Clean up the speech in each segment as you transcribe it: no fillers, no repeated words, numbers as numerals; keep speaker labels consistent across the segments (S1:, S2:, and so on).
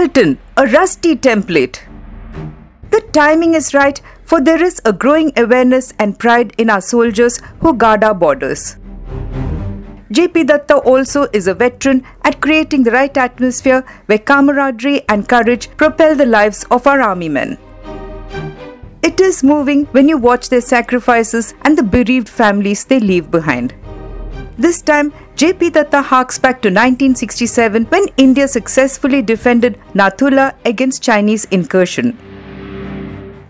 S1: Paltan, a rusty template. The timing is right, for there is a growing awareness and pride in our soldiers who guard our borders. JP Datta also is a veteran at creating the right atmosphere where camaraderie and courage propel the lives of our army men. It is moving when you watch their sacrifices and the bereaved families they leave behind. This time, JP Datta harks back to 1967 when India successfully defended Nathu against Chinese incursion.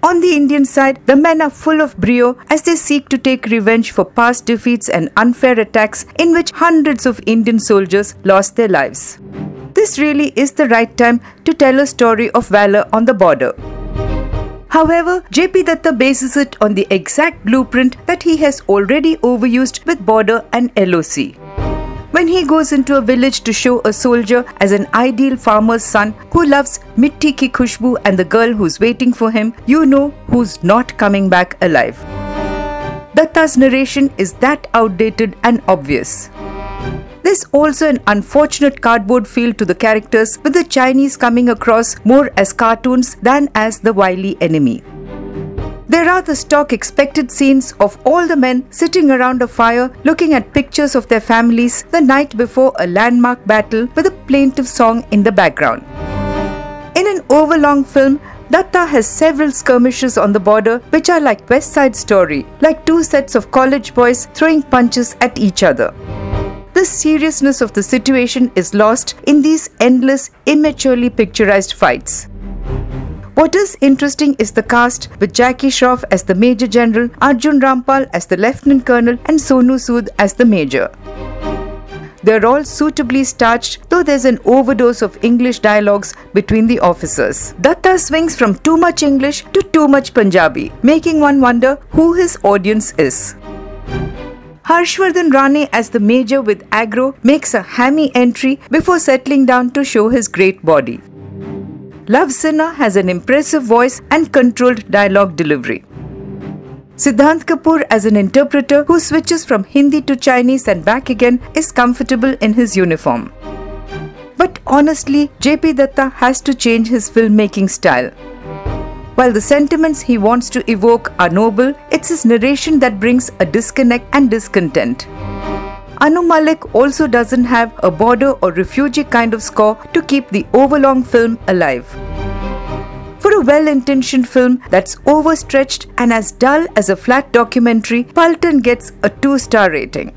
S1: On the Indian side, the men are full of brio as they seek to take revenge for past defeats and unfair attacks in which hundreds of Indian soldiers lost their lives. This really is the right time to tell a story of valor on the border. However, JP Datta bases it on the exact blueprint that he has already overused with border and LOC. When he goes into a village to show a soldier as an ideal farmer's son who loves mitti ki khushbu and the girl who's waiting for him, you know who's not coming back alive. Datta's narration is that outdated and obvious. There's also an unfortunate cardboard feel to the characters, with the Chinese coming across more as cartoons than as the wily enemy. There are the stock expected scenes of all the men sitting around a fire looking at pictures of their families the night before a landmark battle with a plaintive song in the background. In an overlong film, Datta has several skirmishes on the border which are like West Side Story, like two sets of college boys throwing punches at each other. The seriousness of the situation is lost in these endless, immaturely picturized fights. What is interesting is the cast, with Jackie Shroff as the Major General, Arjun Rampal as the Lieutenant Colonel and Sonu Sood as the Major. They are all suitably starched, though there's an overdose of English dialogues between the officers. Datta swings from too much English to too much Punjabi, making one wonder who his audience is. Harshavardhan Rane as the Major with aggro makes a hammy entry before settling down to show his great body. Love Sinha has an impressive voice and controlled dialogue delivery. Siddhant Kapoor as an interpreter who switches from Hindi to Chinese and back again is comfortable in his uniform. But honestly, JP Datta has to change his filmmaking style. While the sentiments he wants to evoke are noble, it's his narration that brings a disconnect and discontent. Anu Malik also doesn't have a border or refugee kind of score to keep the overlong film alive. For a well-intentioned film that's overstretched and as dull as a flat documentary, Paltan gets a 2-star rating.